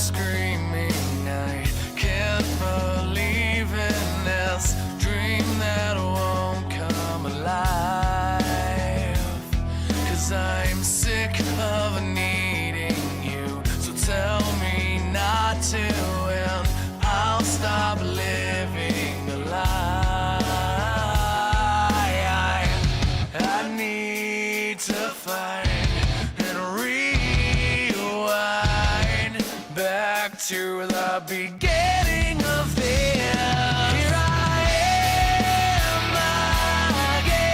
screaming. I can't believe in this dream that won't come alive. 'Cause I'm sick of needing you, so tell me not to, and I'll stop living a lie. I need to find and rewind back to the beginning of this. Here I am again.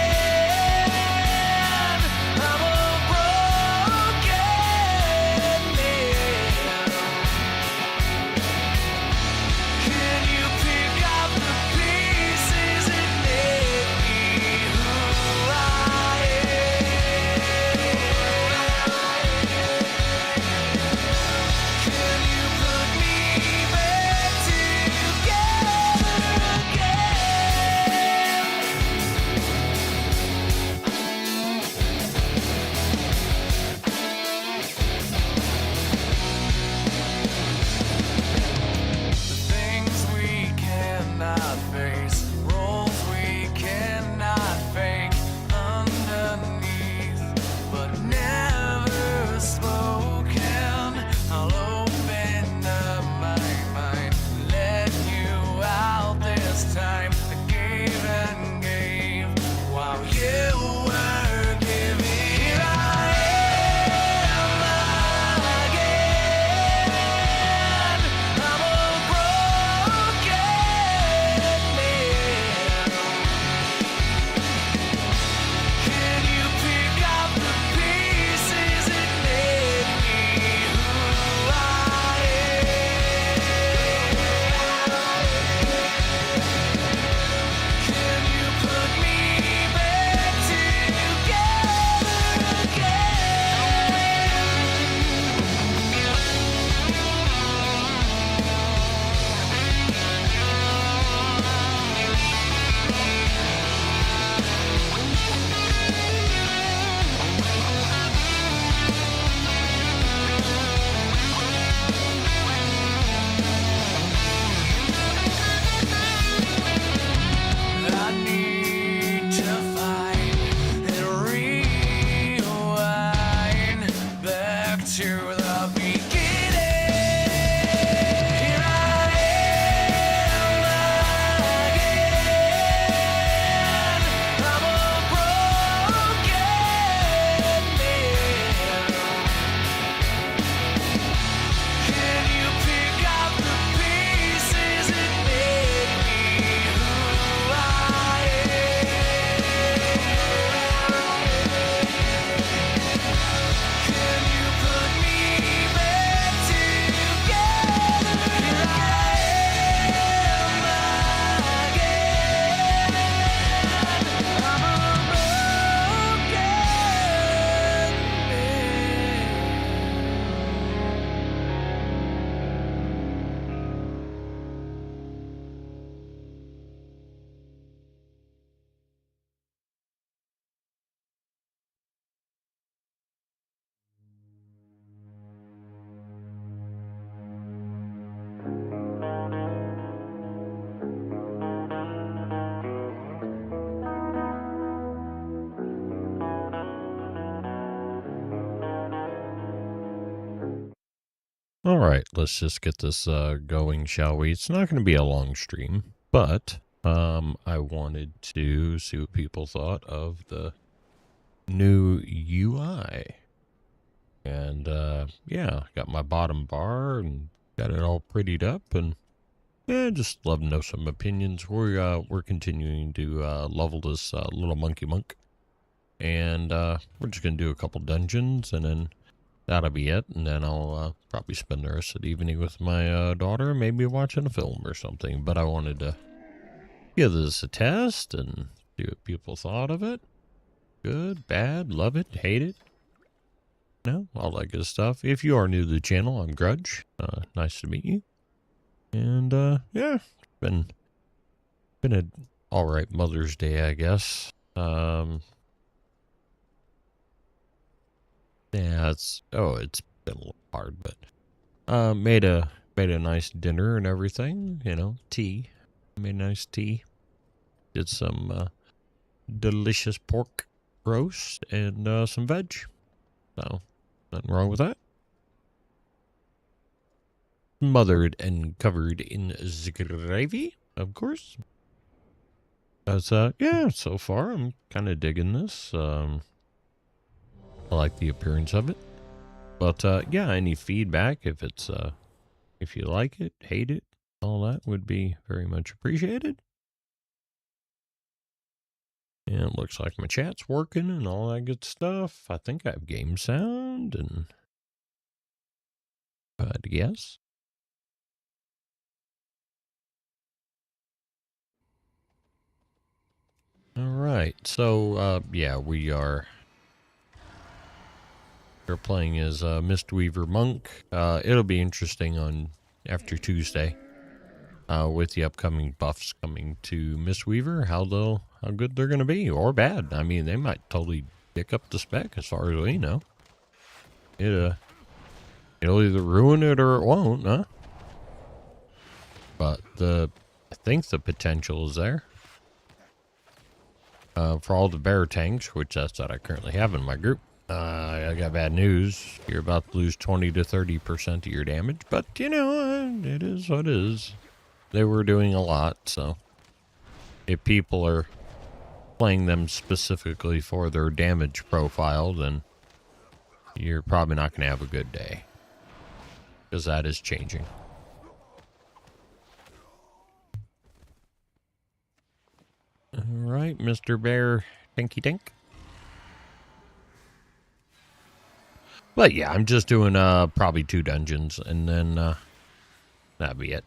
I'm a broken man. Can you pick up the pieces and make me who I am? Can you put me back together again? The things we cannot face, roles we cannot fake underneath, but never spoken. I'll open up my mind, let you out this time. I gave and gave while you were giving. Here I am again. I'm a broken man. Can you pick up the pieces and make me who I am? Can you put me back together I need to find and rewind back to the beginning. Here I am again. I'm a broken man. Can you pick up the pieces and make me who I am? Can you put me back together? Here I am again. I'm a broken All right, let's just get this going, shall we? It's not going to be a long stream, but I wanted to see what people thought of the new UI. And yeah, got my bottom bar and got it all prettied up, and yeah, just love to know some opinions. We're continuing to level this little monkey monk, and we're just gonna do a couple dungeons, and then that'll be it. And then I'll probably spend the rest of the evening with my daughter, maybe watching a film or something. But I wanted to give this a test and see what people thought of it. Good, bad, love it, hate it. No, all that good stuff. If you are new to the channel, I'm Grudge. Nice to meet you. And yeah, it's been an all right Mother's Day, I guess. Yeah, it's been a little hard, but Made a nice dinner and everything. You know, tea. Made nice tea. Did some delicious pork roast and some veg. So nothing wrong with that. Smothered and covered in gravy, of course. That's yeah. So far, I'm kind of digging this. I like the appearance of it. But yeah, any feedback, if you like it, hate it, all that would be very much appreciated. And it looks like my chat's working and all that good stuff. I think I have game sound and yes. All right. So yeah, we're playing as Mistweaver Monk. It'll be interesting on after Tuesday. With the upcoming buffs coming to Mistweaver, how good they're gonna be, or bad. I mean, they might totally pick up the spec as far as we know. It'll either ruin it or it won't, huh? But I think the potential is there. For all the bear tanks, which that's what I currently have in my group. I got bad news. You're about to lose 20 to 30% of your damage, but you know, it is what it is. They were doing a lot, so if people are playing them specifically for their damage profile, then you're probably not going to have a good day, because that is changing. All right, Mr. Bear Tanky Tank. But yeah, I'm just doing probably 2 dungeons, and then that'll be it.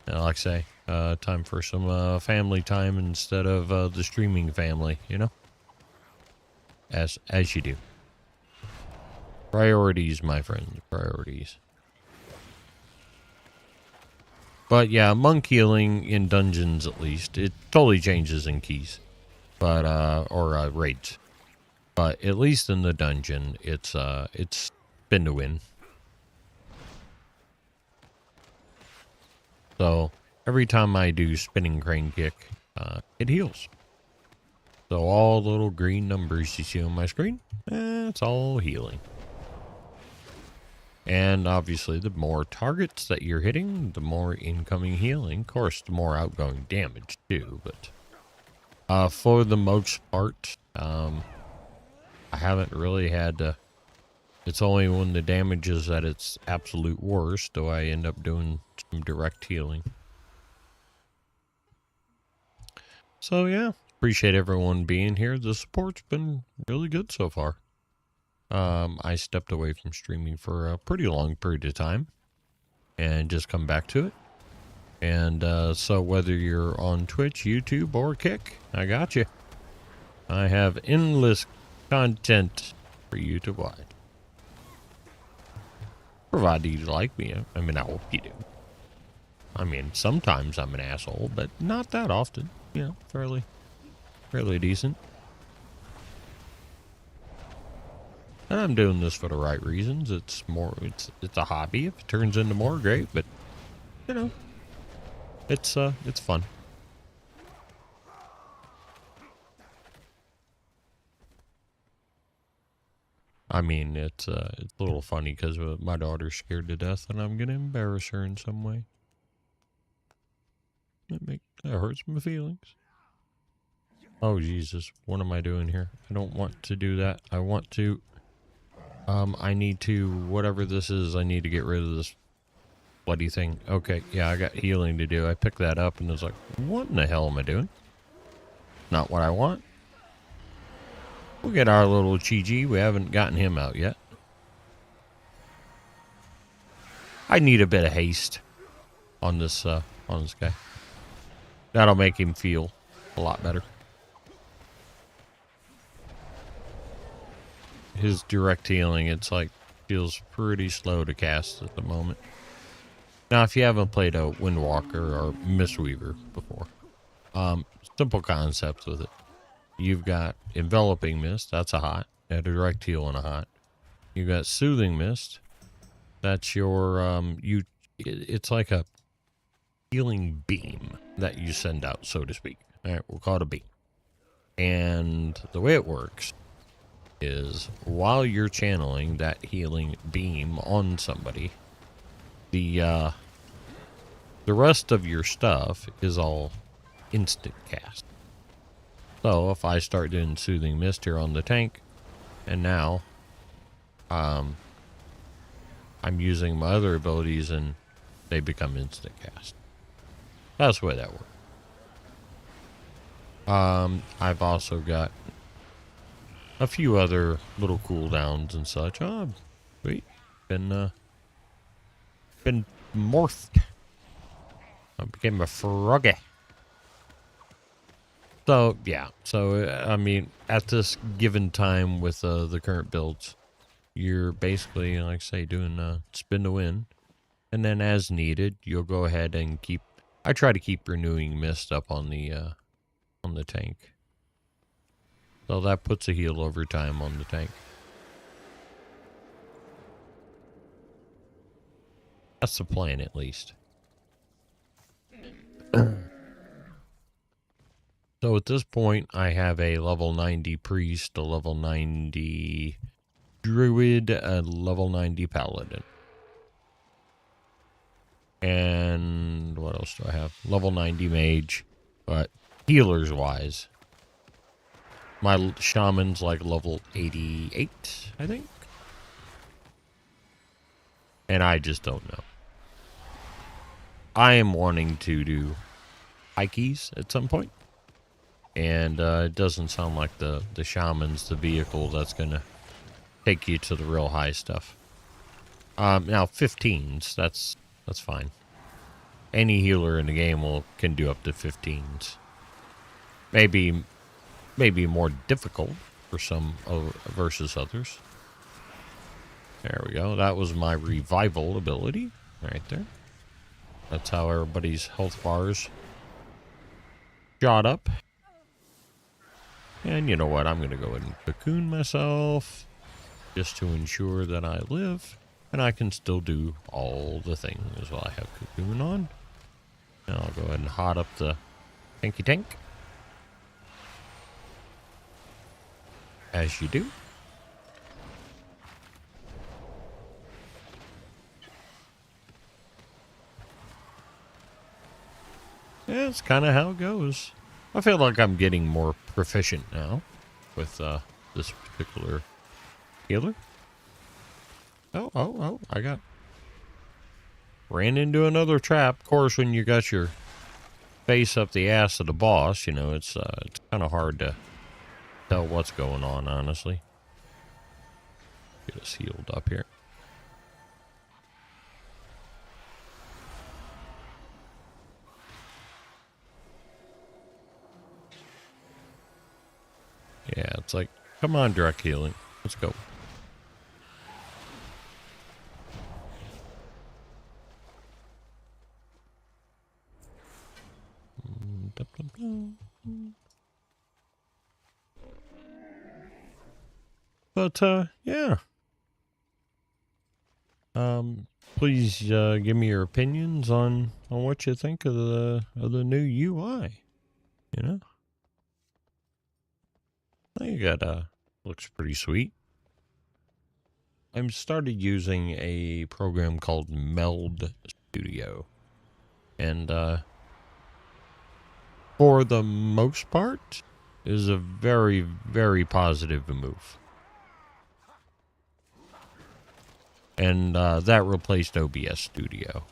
And like I say, time for some family time instead of the streaming family, you know? As you do. Priorities, my friends, priorities. But yeah, monk healing in dungeons at least, it totally changes in keys. But, or raids. But at least in the dungeon, it's spin to win. So every time I do spinning crane kick, it heals. So all the little green numbers you see on my screen, it's all healing. And obviously the more targets that you're hitting, the more incoming healing. Of course, the more outgoing damage too, but for the most part, I haven't really had to. It's only when the damage is at its absolute worst do I end up doing some direct healing. So yeah, appreciate everyone being here. The support's been really good so far. I stepped away from streaming for a pretty long period of time and just come back to it. And so whether you're on Twitch, YouTube, or Kick, I got you. I have endless content for you to watch. Provided you like me. I mean, I hope you do. I mean, sometimes I'm an asshole, but not that often. You know, fairly decent. And I'm doing this for the right reasons. It's a hobby. If it turns into more, great. But you know, it's fun. I mean, it's a little funny because my daughter's scared to death, and I'm gonna embarrass her in some way. That hurts my feelings. Oh Jesus, what am I doing here? I don't want to do that. I want to. I need to, whatever this is, I need to get rid of this bloody thing. Okay, yeah, I got healing to do. I picked that up and was like, what in the hell am I doing? Not what I want. We'll get our little Chi-Chi. We haven't gotten him out yet. I need a bit of haste on this guy. That'll make him feel a lot better. His direct healing, it's like, feels pretty slow to cast at the moment. Now, if you haven't played a Windwalker or Mistweaver before, simple concepts with it. You've got Enveloping Mist, that's a hot, a direct heal and a hot. You've got Soothing Mist, That's your it's like a healing beam that you send out, so to speak. All right, we'll call it a beam. And the way it works is while you're channeling that healing beam on somebody, the rest of your stuff is all instant cast. So if I start doing Soothing Mist here on the tank, and now I'm using my other abilities and they become instant cast. That's the way that works. I've also got a few other little cooldowns and such. Oh, sweet. Been morphed. I became a froggy. So, yeah. So, I mean, at this given time with the current builds, you're basically, like I say, doing spin to win. And then as needed, you'll go ahead and keep... I try to keep renewing mist up on the tank. So that puts a heal over time on the tank. That's the plan, at least. So at this point, I have a level 90 priest, a level 90 druid, a level 90 paladin. And what else do I have? Level 90 mage. But healers wise, my shaman's like level 88, I think. And I just don't know. I am wanting to do high keys at some point. And it doesn't sound like the shaman's the vehicle that's going to take you to the real high stuff. Now 15s, that's fine. Any healer in the game can do up to 15s. Maybe more difficult for some versus others. There we go. That was my revival ability right there. That's how everybody's health bars shot up. And you know what? I'm going to go ahead and cocoon myself just to ensure that I live and I can still do all the things while I have cocoon on. And I'll go ahead and hot up the tanky tank. As you do. Yeah, that's kind of how it goes. I feel like I'm getting more proficient now with this particular healer. Oh, I ran into another trap. Of course, when you got your face up the ass of the boss, you know, it's kind of hard to tell what's going on, honestly. Get us healed up here. Yeah, it's like, come on, direct healing. Let's go. But, yeah. Please, give me your opinions on what you think of the new UI. You know? I think that, looks pretty sweet. I've started using a program called Meld Studio. And, for the most part, is a very, very positive move. And that replaced OBS Studio.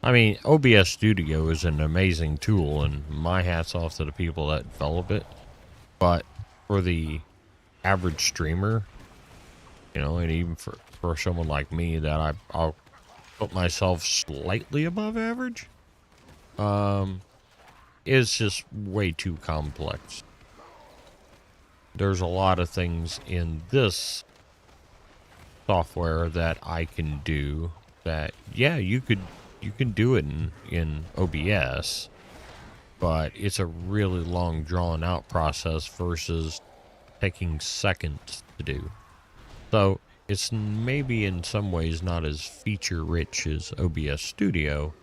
I mean, OBS Studio is an amazing tool, and my hat's off to the people that develop it. But for the average streamer, you know, and even for someone like me that I'll put myself slightly above average, it's just way too complex. There's a lot of things in this software that I can do that, yeah, you can do it in OBS, but it's a really long drawn out process versus taking seconds to do. So it's maybe in some ways not as feature rich as OBS Studio.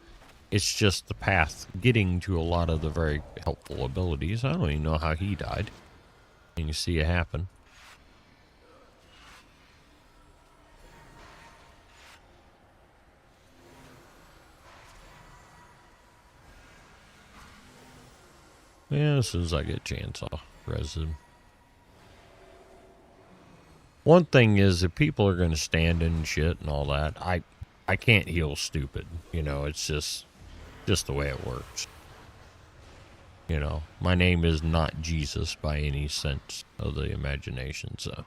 It's just the path getting to a lot of the very helpful abilities. I don't even know how he died. And you see it happen. Yeah, as soon as I get a chance, I'll res him. One thing is, if people are going to stand in shit and all that, I can't heal stupid. You know, it's just the way it works. You know, my name is not Jesus by any sense of the imagination, so.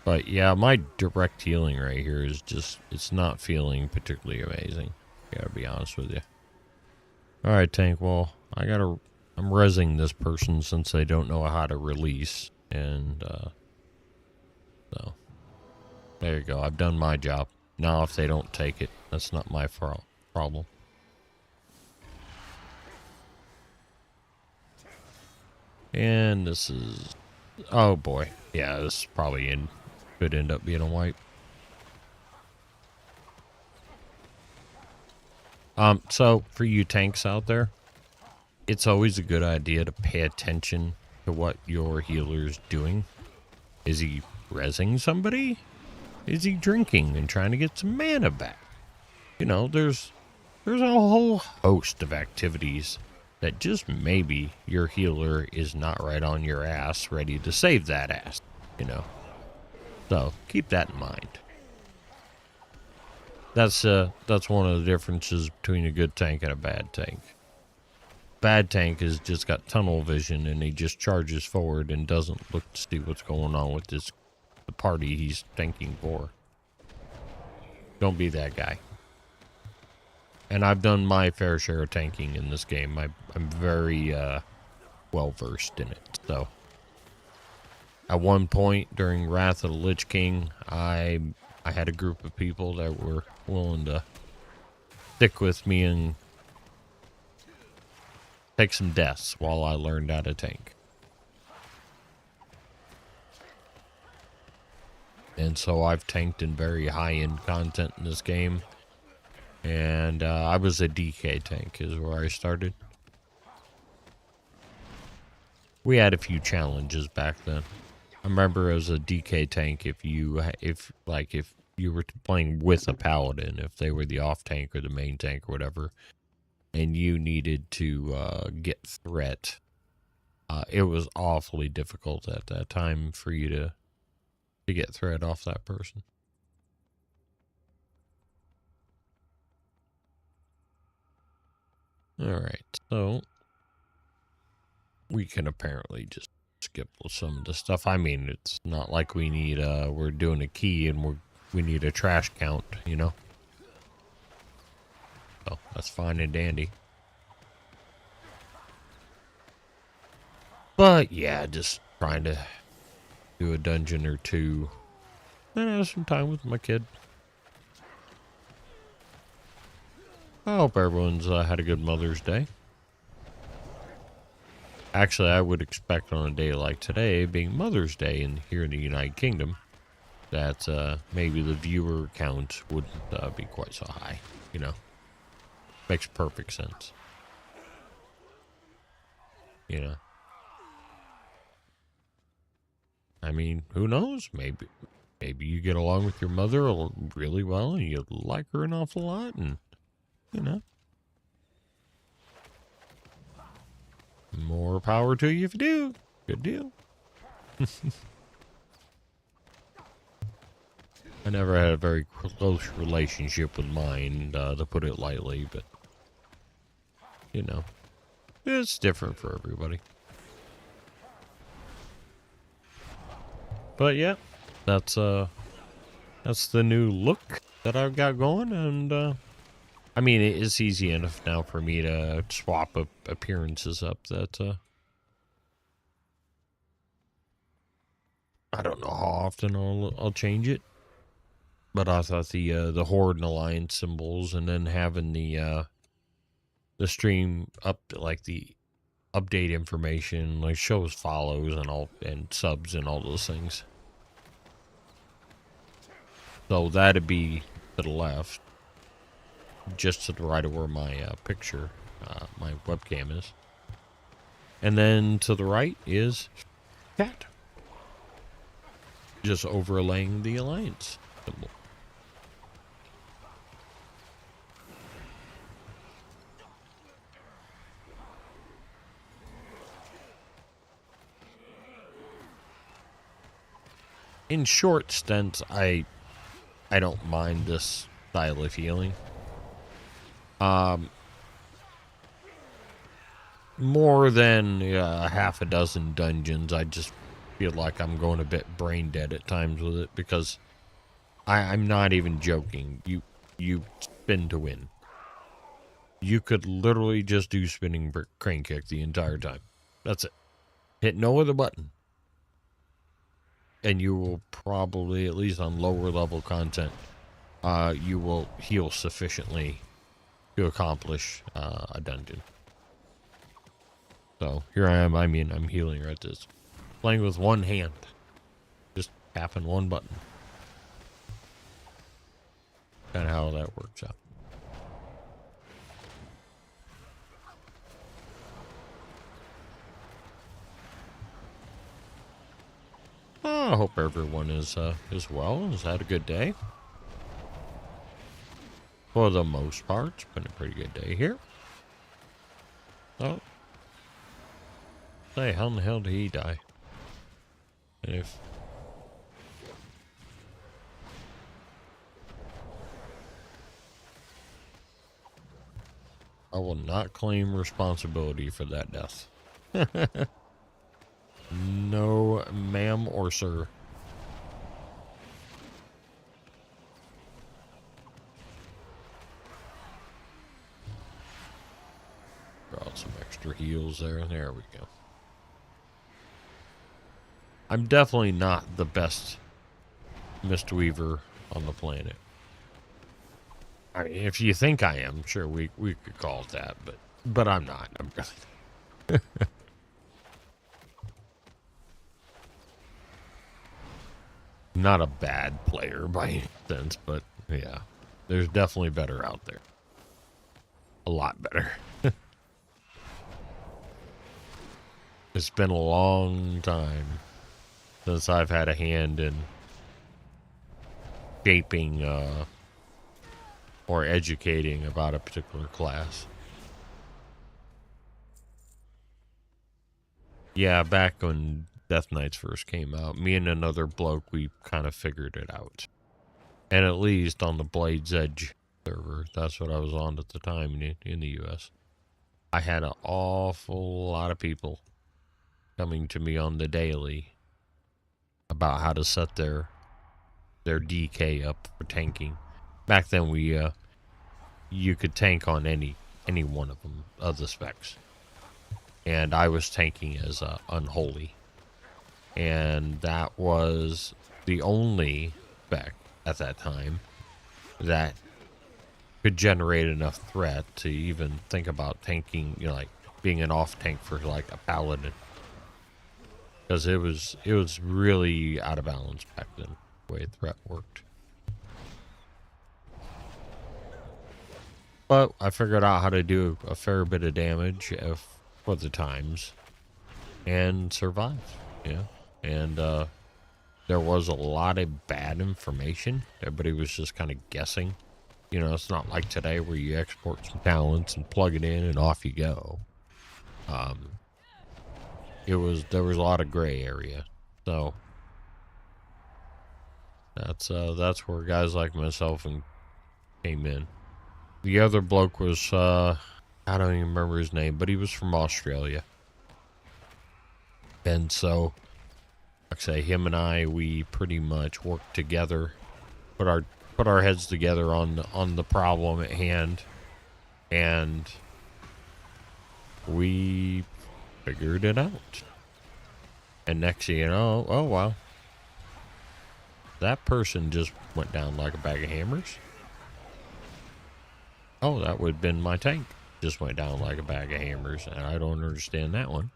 But yeah, my direct healing right here is just, it's not feeling particularly amazing. Gotta be honest with you. Alright, Tank, well, I'm rezzing this person since they don't know how to release. And, so. There you go, I've done my job. Now if they don't take it, that's not my problem. And this is... Oh boy. Yeah, this probably could end up being a wipe. So for you tanks out there, it's always a good idea to pay attention to what your healer's doing. Is he rezzing somebody? Is he drinking and trying to get some mana back? You know, there's a whole host of activities that just maybe your healer is not right on your ass, ready to save that ass, you know. So keep that in mind. That's one of the differences between a good tank and a bad tank. Bad tank has just got tunnel vision and he just charges forward and doesn't look to see what's going on with the party he's tanking for. Don't be that guy. And I've done my fair share of tanking in this game. I'm very well versed in it. So at one point during Wrath of the Lich King, I had a group of people that were willing to stick with me and take some deaths while I learned how to tank. And so I've tanked in very high-end content in this game. And I was a DK tank is where I started. We had a few challenges back then. I remember as a DK tank, if you were playing with a paladin, if they were the off tank or the main tank or whatever, and you needed to get threat, it was awfully difficult at that time for you to get threat off that person. Alright, so we can apparently just skip some of the stuff. I mean, it's not like we need, we're doing a key and we need a trash count, you know? So, that's fine and dandy. But, yeah, just trying to do a dungeon or two and have some time with my kid. I hope everyone's had a good Mother's Day. Actually, I would expect on a day like today, being Mother's Day here in the United Kingdom, that maybe the viewer count wouldn't be quite so high, you know. Makes perfect sense. You know. I mean, who knows? Maybe you get along with your mother really well and you like her an awful lot and, you know. More power to you if you do. Good deal. I never had a very close relationship with mine, to put it lightly, but, you know, it's different for everybody. But yeah, that's the new look that I've got going, and I mean, it is easy enough now for me to swap appearances up that I don't know how often I'll change it. But I thought the Horde and Alliance symbols, and then having the stream up to like the update information, like shows follows and all, and subs and all those things. So that'd be to the left, just to the right of where my picture, my webcam is. And then to the right is chat. Just overlaying the alliance symbol. In short stints, I don't mind this style of healing. More than a half a dozen dungeons, I just feel like I'm going a bit brain dead at times with it, because I'm not even joking. You spin to win. You could literally just do spinning crane kick the entire time. That's it. Hit no other button. And you will probably, at least on lower level content, you will heal sufficiently to accomplish a dungeon. So here I am. I mean, I'm healing right this. Playing with one hand. Just tapping one button. Kind of how that works out. I hope everyone is well, has had a good day. For the most part, it's been a pretty good day here. Oh. Say, how in the hell did he die? And if... I will not claim responsibility for that death. No, ma'am or sir. Draw out some extra heals there. There we go. I'm definitely not the best Mistweaver on the planet. I mean, if you think I am, sure, we could call it that, but I'm not. I'm really not a bad player by any sense, but yeah, there's definitely better out there. A lot better. It's been a long time since I've had a hand in shaping or educating about a particular class. Yeah, back when Death Knights first came out, me and another bloke, we kind of figured it out. And at least on the Blade's Edge server, that's what I was on at the time in the US. I had an awful lot of people coming to me on the daily about how to set their DK up for tanking. Back then, you could tank on any one of them, of the specs. And I was tanking as Unholy. And that was the only spec at that time that could generate enough threat to even think about tanking, you know, like being an off tank for like a paladin. Because it was really out of balance back then, the way threat worked. But I figured out how to do a fair bit of damage for the times and survive, yeah. And there was a lot of bad information. Everybody was just kind of guessing. You know, it's not like today where you export some talents and plug it in and off you go. There was a lot of gray area. So that's where guys like myself came in. The other bloke was I don't even remember his name, but he was from Australia. And so, like I say, him and I, we pretty much worked together, put our heads together on the problem at hand, and we figured it out. And next thing you know, oh wow, that person just went down like a bag of hammers. Oh, that would have been my tank. just went down like a bag of hammers, and I don't understand that one.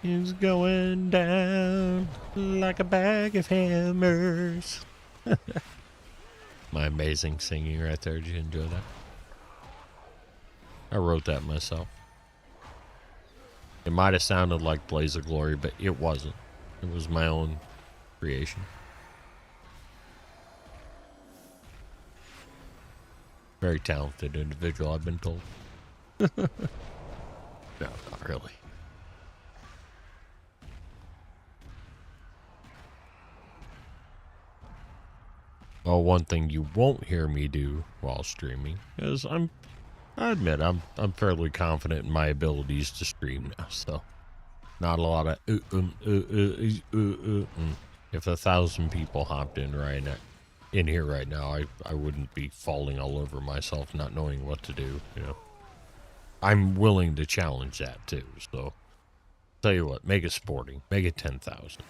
It's going down like a bag of hammers. My amazing singing right there. Did you enjoy that? I wrote that myself. It might have sounded like Blaze of Glory, but it wasn't. It was my own creation. Very talented individual, I've been told. No, not really. Well, one thing you won't hear me do while streaming is I admit I'm fairly confident in my abilities to stream now, so not a lot of If 1,000 people hopped in here right now, I wouldn't be falling all over myself, not knowing what to do. You know, I'm willing to challenge that too. So, tell you what, make it sporting, make it 10,000.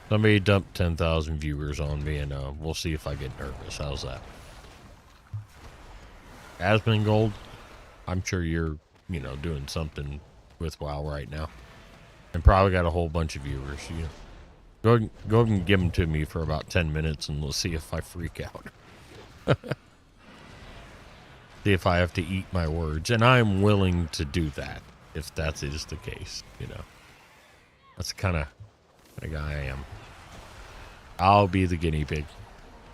Somebody dump 10,000 viewers on me, and we'll see if I get nervous. How's that? Aspen Gold, I'm sure you're, doing something with WoW right now, and probably got a whole bunch of viewers. Go ahead and give them to me for about 10 minutes, and we'll see if I freak out. See if I have to eat my words, and I'm willing to do that if that is the case. That's the kind of guy I am. I'll be the guinea pig.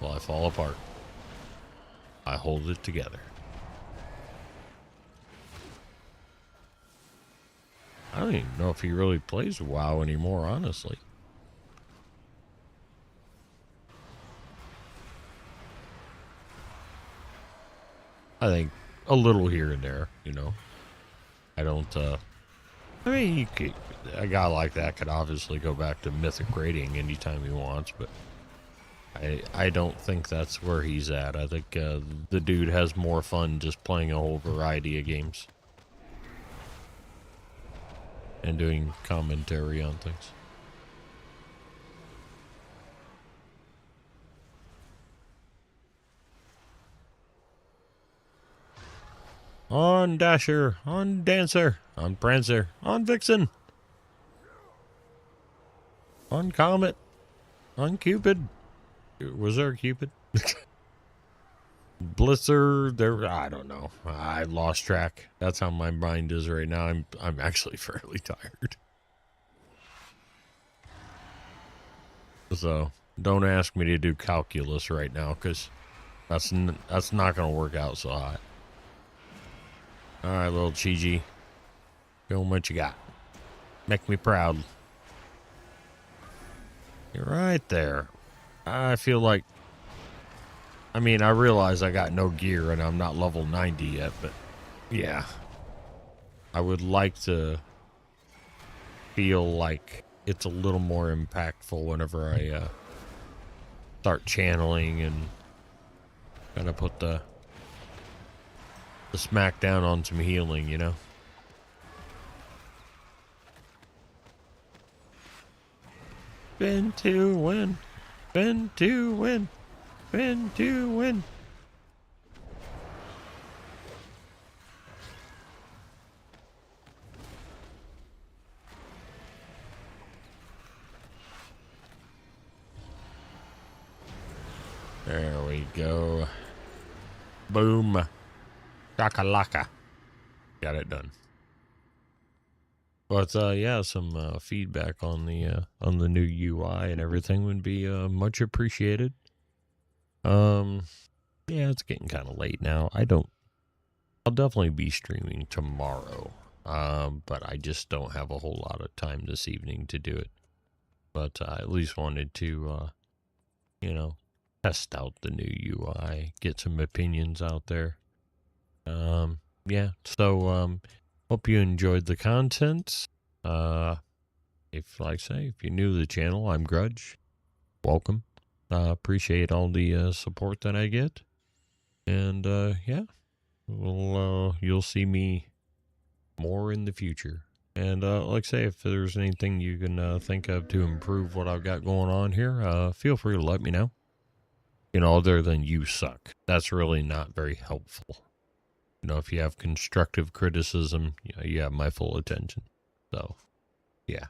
While I fall apart, I hold it together. I don't even know if he really plays WoW anymore, honestly. I think a little here and there, I don't, I mean, a guy like that could obviously go back to Mythic Rating anytime he wants, but I don't think that's where he's at. I think the dude has more fun just playing a whole variety of games and doing commentary on things. On Dasher, on Dancer, on Prancer, on Vixen, on Comet, on Cupid. Was there a Cupid? Blitzer, I don't know. I lost track. That's how my mind is right now. I'm actually fairly tired. So don't ask me to do calculus right now, because that's not going to work out so hot. All right, little Chi-Chi. Show 'em what you got. Make me proud. You're right there. I feel like... I mean, I realize I got no gear and I'm not level 90 yet, but... yeah. I would like to feel like it's a little more impactful whenever I start channeling and kind of put the smack down on some healing, Been to win. Been to win. Been to win. There we go. Boom. Shakalaka. Got it done. But yeah, some feedback on the new UI and everything would be much appreciated. Yeah, it's getting kind of late now. I'll definitely be streaming tomorrow. But I just don't have a whole lot of time this evening to do it. But I at least wanted to test out the new UI, get some opinions out there. Yeah, so hope you enjoyed the content. If you're new to the channel, I'm Grudge. Welcome. Appreciate all the support that I get. And yeah, you'll see me more in the future. And like I say, if there's anything you can think of to improve what I've got going on here, feel free to let me know. Other than you suck. That's really not very helpful. If you have constructive criticism, you have my full attention. So, yeah.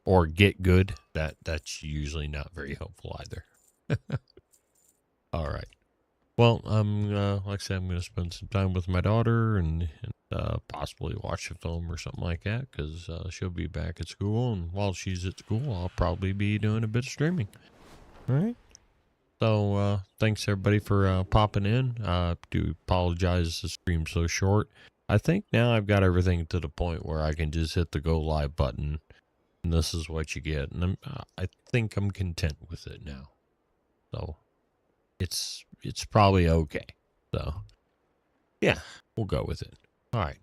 Or get good. That's usually not very helpful either. All right. Well, like I said, I'm going to spend some time with my daughter and possibly watch a film or something like that because she'll be back at school. And while she's at school, I'll probably be doing a bit of streaming. All right. So, thanks everybody for popping in. I do apologize the stream's so short. I think now I've got everything to the point where I can just hit the go live button, and this is what you get. And I think I'm content with it now. So, it's probably okay. So, yeah, we'll go with it. All right.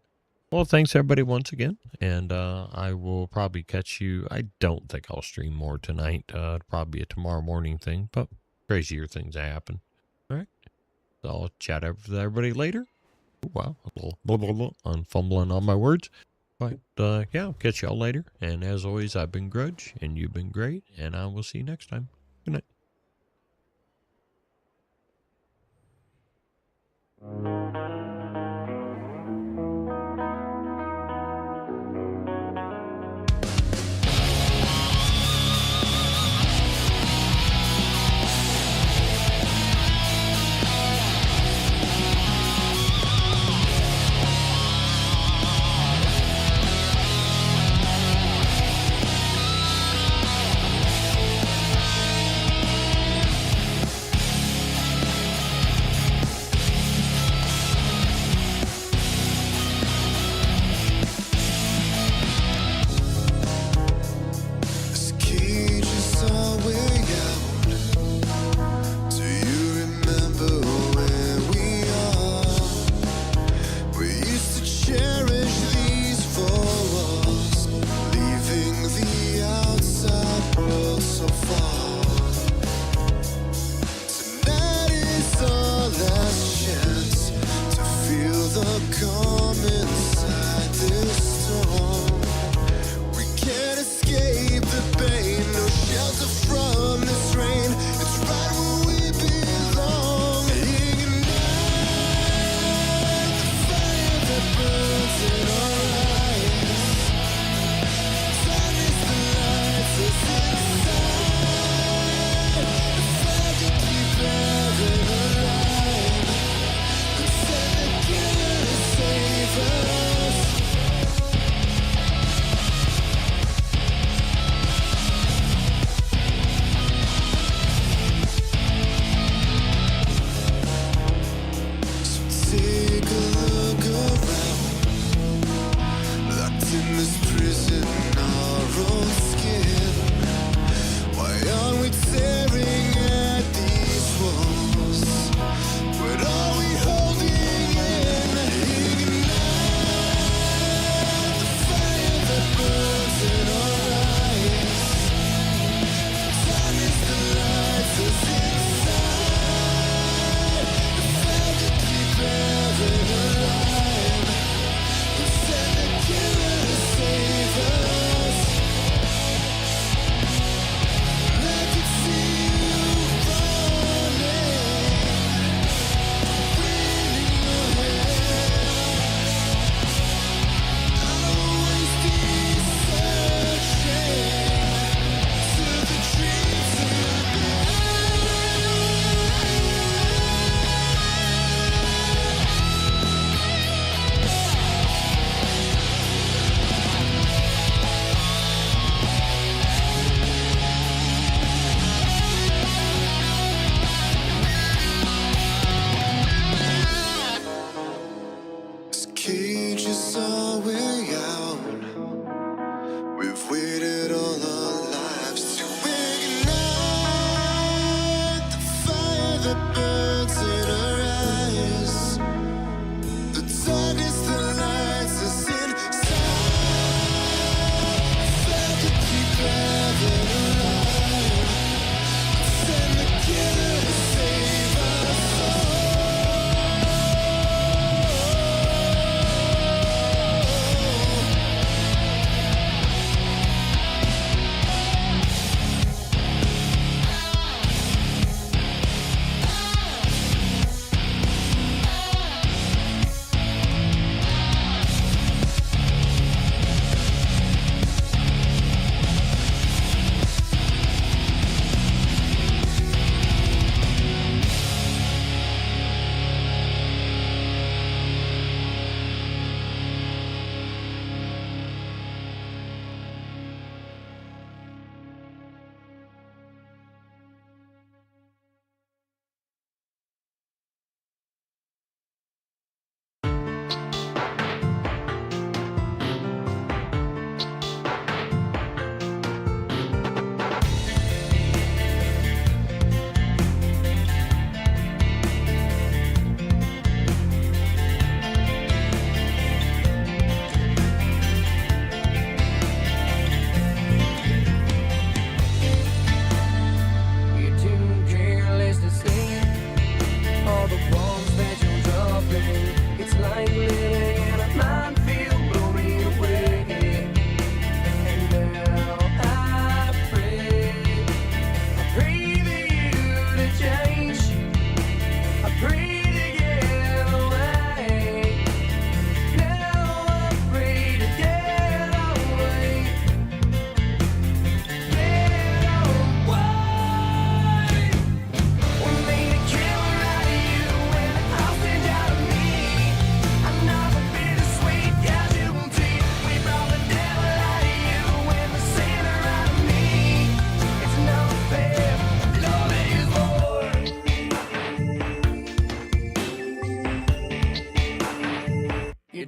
Well, thanks everybody once again, and I will probably catch you. I don't think I'll stream more tonight. It'll probably be a tomorrow morning thing, but crazier things happen. All right. So I'll chat with everybody later. Oh, wow. A little blah, blah, blah. I'm fumbling on my words. But, yeah, I'll catch y'all later. And as always, I've been Grudge, and you've been great, and I will see you next time. Good night. This cage is our way out. Do you remember where we are? We used to cherish these forearms, leaving the outside world so far. Tonight is our last chance to feel the calm inside this storm. We can't escape the pain, no shelter from this rain. It's right where we belong. Ignite the fire that burns in our eyes. Darkness the lights us inside. The fire to keep burning alive. And send the killer to save us. Take a look around, locked in this prison, our own skin. Why aren't we tearing at these walls? What are we holding in? Ignite the fire that burns in our eyes. Darkness that lights us inside. The fire to keep burning alive. And send the killer to save us. I could see you running, wind in your hair. Always be searching to the dreams you bear. This cage is our way out. We've waited all our lives to ignite the fire that burns in our eyes. The darkness that lights us inside. Fire to keep burning alive. Send the killer to save us all.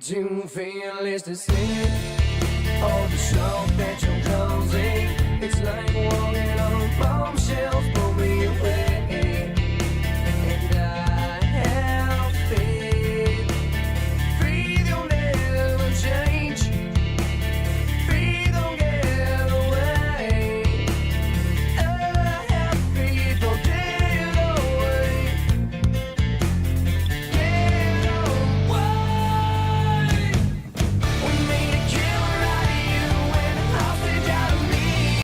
to feel is to sleep. All the stuff that you're causing, it's like walking on bombs.